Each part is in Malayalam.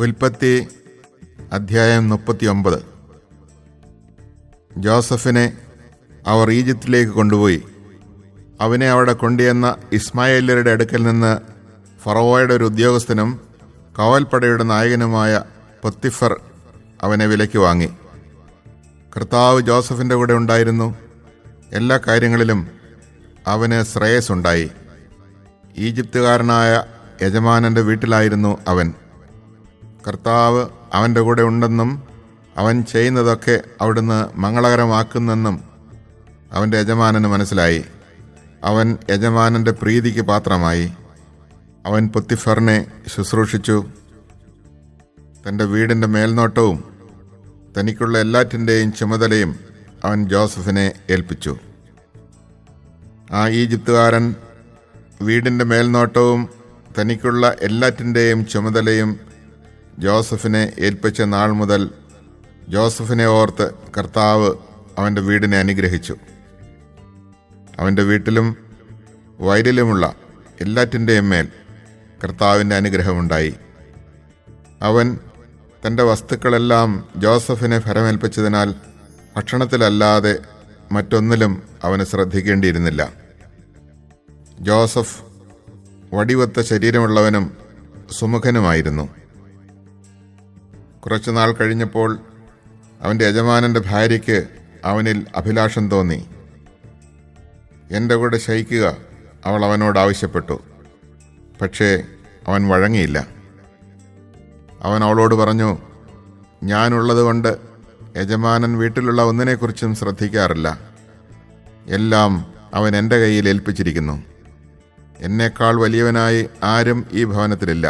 ഉൽപ്പത്തി അധ്യായം 39. ജോസഫിനെ അവർ ഈജിപ്തിലേക്ക് കൊണ്ടുപോയി. അവനെ അവിടെ കൊണ്ടുവന്ന ഇസ്മായേല്യരുടെ അടുക്കൽ നിന്ന് ഫറവോയുടെ ഒരു ഉദ്യോഗസ്ഥനും കവൽപ്പടയുടെ നായകനുമായ പൊത്തിഫർ അവനെ വിലയ്ക്ക് വാങ്ങി. കർത്താവ് ജോസഫിൻ്റെ കൂടെ ഉണ്ടായിരുന്നു. എല്ലാ കാര്യങ്ങളിലും അവന് ശ്രേയസ്സുണ്ടായി. ഈജിപ്തുകാരനായ യജമാനൻ്റെ വീട്ടിലായിരുന്നു അവൻ. കർത്താവ് അവൻ്റെ കൂടെ ഉണ്ടെന്നും അവൻ ചെയ്യുന്നതൊക്കെ അവിടുന്ന് മംഗളകരമാക്കുന്നെന്നും അവൻ്റെ യജമാനന് മനസ്സിലായി. അവൻ യജമാനൻ്റെ പ്രീതിക്ക് പാത്രമായി. അവൻ പൊത്തിഫറിനെ ശുശ്രൂഷിച്ചു. തൻ്റെ വീടിൻ്റെ മേൽനോട്ടവും തനിക്കുള്ള എല്ലാറ്റിൻ്റെയും ചുമതലയും അവൻ ജോസഫിനെ ഏൽപ്പിച്ചു. ആ ഈജിപ്തുകാരൻ വീടിൻ്റെ മേൽനോട്ടവും തനിക്കുള്ള എല്ലാറ്റിൻ്റെയും ചുമതലയും ജോസഫിനെ ഏൽപ്പിച്ച നാൾ മുതൽ ജോസഫിനെ ഓർത്ത് കർത്താവ് അവൻ്റെ വീടിനെ അനുഗ്രഹിച്ചു. അവൻ്റെ വീട്ടിലും വയലിലുമുള്ള എല്ലാറ്റിൻ്റെയും മേൽ കർത്താവിൻ്റെ അനുഗ്രഹമുണ്ടായി. അവൻ തൻ്റെ വസ്തുക്കളെല്ലാം ജോസഫിനെ ഫലമേൽപ്പിച്ചതിനാൽ ഭക്ഷണത്തിലല്ലാതെ മറ്റൊന്നിലും അവന് ശ്രദ്ധിക്കേണ്ടിയിരുന്നില്ല. ജോസഫ് വടിവൊത്ത ശരീരമുള്ളവനും സുമുഖനുമായിരുന്നു. കുറച്ചുനാൾ കഴിഞ്ഞപ്പോൾ അവൻ്റെ യജമാനൻ്റെ ഭാര്യയ്ക്ക് അവനിൽ അഭിലാഷം തോന്നി. എൻ്റെ കൂടെ ശയിക്കുക അവൾ അവനോട് ആവശ്യപ്പെട്ടു. പക്ഷേ അവൻ വഴങ്ങിയില്ല. അവൻ അവളോട് പറഞ്ഞു, ഞാനുള്ളതുകൊണ്ട് യജമാനൻ വീട്ടിലുള്ള ഒന്നിനെക്കുറിച്ചും ശ്രദ്ധിക്കാറില്ല. എല്ലാം അവൻ എൻ്റെ കയ്യിൽ ഏൽപ്പിച്ചിരിക്കുന്നു. എന്നേക്കാൾ വലിയവനായി ആരും ഈ ഭവനത്തിലില്ല.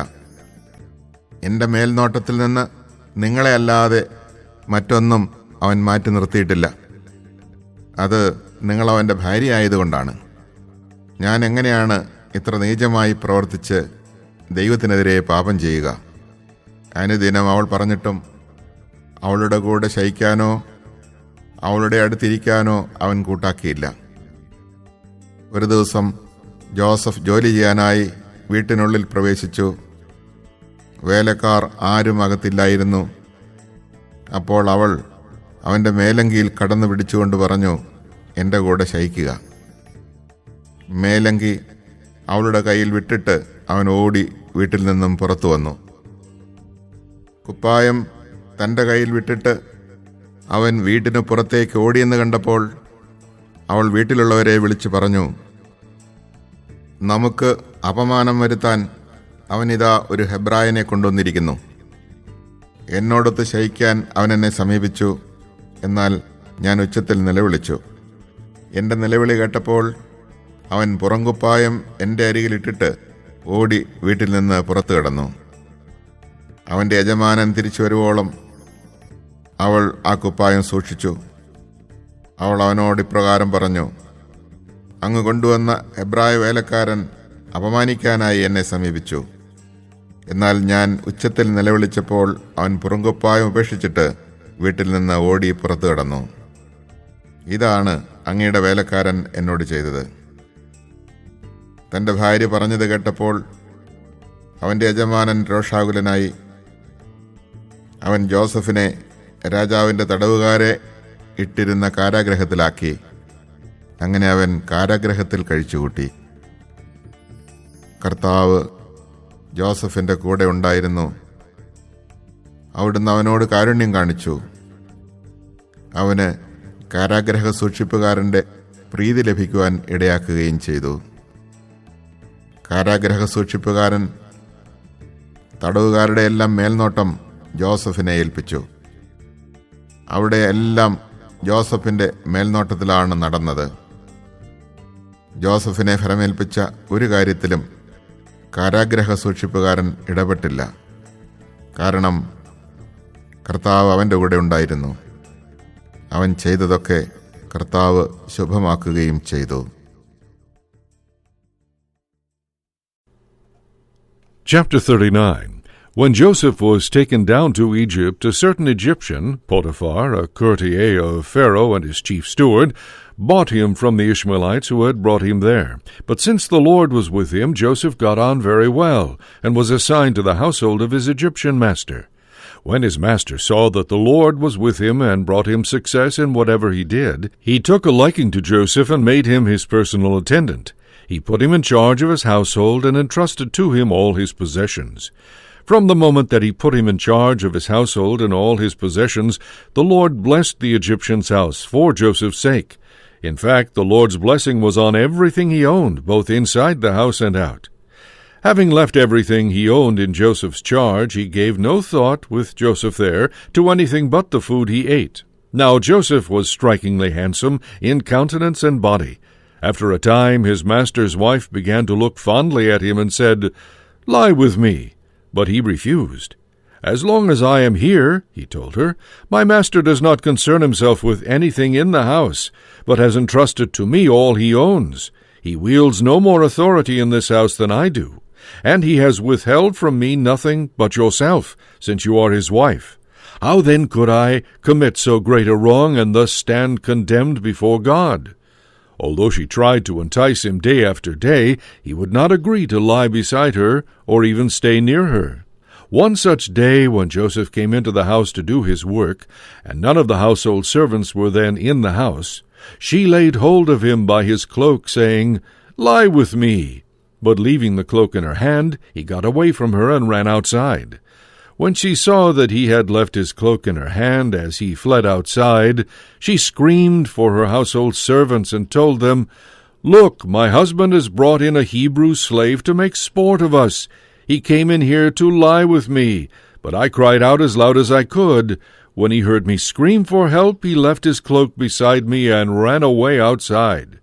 എൻ്റെ മേൽനോട്ടത്തിൽ നിന്ന് നിങ്ങളെ അല്ലാതെ മറ്റൊന്നും അവൻ മാറ്റി നിർത്തിയിട്ടില്ല. അത് നിങ്ങളവൻ്റെ ഭാര്യ ആയതുകൊണ്ടാണ്. ഞാൻ എങ്ങനെയാണ് ഇത്ര നീചമായി പ്രവർത്തിച്ച് ദൈവത്തിനെതിരെ പാപം ചെയ്യുക? അനുദിനം അവൾ പറഞ്ഞിട്ടും അവളുടെ കൂടെ ശയിക്കാനോ അവളുടെ അടുത്തിരിക്കാനോ അവൻ കൂട്ടാക്കിയില്ല. ഒരു ദിവസം ജോസഫ് ജോലി ചെയ്യാനായി വീട്ടിനുള്ളിൽ പ്രവേശിച്ചു. വേലക്കാർ ആരും അകത്തില്ലായിരുന്നു. അപ്പോൾ അവൾ അവൻ്റെ മേലങ്കിയിൽ കടന്നു പിടിച്ചുകൊണ്ട് പറഞ്ഞു, എൻ്റെ കൂടെ ശയിക്കുക. മേലങ്കി അവളുടെ കയ്യിൽ വിട്ടിട്ട് അവൻ ഓടി വീട്ടിൽ നിന്നും പുറത്തു വന്നു. കുപ്പായം തൻ്റെ കയ്യിൽ വിട്ടിട്ട് അവൻ വീട്ടിന് പുറത്തേക്ക് ഓടിയെന്ന് കണ്ടപ്പോൾ അവൾ വീട്ടിലുള്ളവരെ വിളിച്ചു പറഞ്ഞു, നമുക്ക് അപമാനം വരുത്താൻ അവനിതാ ഒരു ഹെബ്രായനെ കൊണ്ടുവന്നിരിക്കുന്നു. എന്നോടൊത്ത് ശയിക്കാൻ അവൻ എന്നെ സമീപിച്ചു. എന്നാൽ ഞാൻ ഉച്ചത്തിൽ നിലവിളിച്ചു. എൻ്റെ നിലവിളി കേട്ടപ്പോൾ അവൻ പുറംകുപ്പായം എൻ്റെ അരികിലിട്ടിട്ട് ഓടി വീട്ടിൽ നിന്ന് പുറത്തു കിടന്നു. അവൻ്റെ യജമാനൻ തിരിച്ചു വരുവോളം അവൾ ആ കുപ്പായം സൂക്ഷിച്ചു. അവൾ അവനോട് ഇപ്രകാരം പറഞ്ഞു, അങ്ങ് കൊണ്ടുവന്ന ഹെബ്രായ വേലക്കാരൻ അപമാനിക്കാനായി എന്നെ സമീപിച്ചു. എന്നാൽ ഞാൻ ഉച്ചത്തിൽ നിലവിളിച്ചപ്പോൾ അവൻ പുറംകുപ്പായം ഉപേക്ഷിച്ചിട്ട് വീട്ടിൽ നിന്ന് ഓടി പുറത്തു കിടന്നു. ഇതാണ് അങ്ങയുടെ വേലക്കാരൻ എന്നോട് ചെയ്തത്. തൻ്റെ ഭാര്യ പറഞ്ഞത് കേട്ടപ്പോൾ അവൻ്റെ യജമാനൻ രോഷാകുലനായി. അവൻ ജോസഫിനെ രാജാവിൻ്റെ തടവുകാരെ ഇട്ടിരുന്ന കാരാഗ്രഹത്തിലാക്കി. അങ്ങനെ അവൻ കാരാഗ്രഹത്തിൽ കഴിച്ചുകൂട്ടി. കർത്താവ് ജോസഫിൻ്റെ കൂടെ ഉണ്ടായിരുന്നു. അവിടുന്ന് അവനോട് കാരുണ്യം കാണിച്ചു. അവന് കാരാഗ്രഹ സൂക്ഷിപ്പുകാരൻ്റെ പ്രീതി ലഭിക്കുവാൻ ഇടയാക്കുകയും ചെയ്തു. കാരാഗ്രഹ സൂക്ഷിപ്പുകാരൻ തടവുകാരുടെ എല്ലാം മേൽനോട്ടം ജോസഫിനെ ഏൽപ്പിച്ചു. അവിടെ എല്ലാം ജോസഫിൻ്റെ മേൽനോട്ടത്തിലാണ് നടന്നത്. ജോസഫിനെ ഫലമേൽപ്പിച്ച ഒരു കാര്യത്തിലും കാരാഗ്രഹ സൂക്ഷിപ്പുകാരൻ ഇടപെട്ടില്ല. കാരണം കർത്താവ് അവൻ്റെ കൂടെ ഉണ്ടായിരുന്നു. അവൻ ചെയ്തതൊക്കെ കർത്താവ് ശുഭമാക്കുകയും ചെയ്തു. Chapter 39. When Joseph was taken down to Egypt, a certain Egyptian, Potiphar, a courtier of Pharaoh and his chief steward, bought him from the Ishmaelites who had brought him there. But since the Lord was with him, Joseph got on very well, and was assigned to the household of his Egyptian master. When his master saw that the Lord was with him and brought him success in whatever he did, he took a liking to Joseph and made him his personal attendant. He put him in charge of his household and entrusted to him all his possessions. From the moment that he put him in charge of his household and all his possessions, the Lord blessed the Egyptian's house for Joseph's sake. In fact, the Lord's blessing was on everything he owned, both inside the house and out. Having left everything he owned in Joseph's charge, he gave no thought, with Joseph there, to anything but the food he ate. Now Joseph was strikingly handsome in countenance and body. After a time his master's wife began to look fondly at him and said, "Lie with me." But he refused. "As long as I am here," he told her, "my master does not concern himself with anything in the house, but has entrusted to me all he owns. He wields no more authority in this house than I do, and he has withheld from me nothing but yourself, since you are his wife. How then could I commit so great a wrong and thus stand condemned before God?" Although she tried to entice him day after day, he would not agree to lie beside her or even stay near her. One such day, when Joseph came into the house to do his work, and none of the household servants were then in the house, she laid hold of him by his cloak, saying, "Lie with me." But leaving the cloak in her hand, he got away from her and ran outside. When she saw that he had left his cloak in her hand as he fled outside, she screamed for her household servants and told them, "Look, my husband has brought in a Hebrew slave to make sport of us. He came in here to lie with me, but I cried out as loud as I could. When he heard me scream for help, he left his cloak beside me and ran away outside."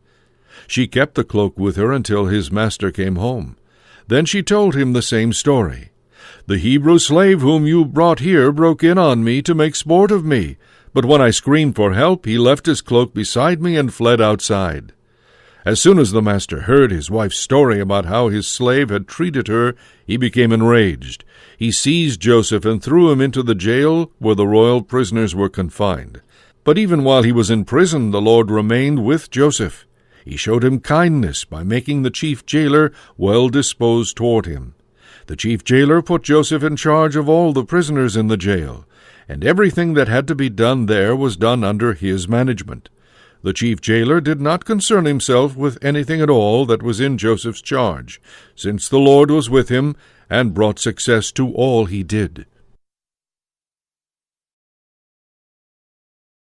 She kept the cloak with her until his master came home. Then she told him the same story. "The Hebrew slave whom you brought here broke in on me to make sport of me, but when I screamed for help, he left his cloak beside me and fled outside." As soon as the master heard his wife's story about how his slave had treated her, he became enraged. He seized Joseph and threw him into the jail where the royal prisoners were confined. But even while he was in prison, the Lord remained with Joseph. He showed him kindness by making the chief jailer well disposed toward him. The chief jailer put Joseph in charge of all the prisoners in the jail, and everything that had to be done there was done under his management. The chief jailer did not concern himself with anything at all that was in Joseph's charge, since the Lord was with him and brought success to all he did.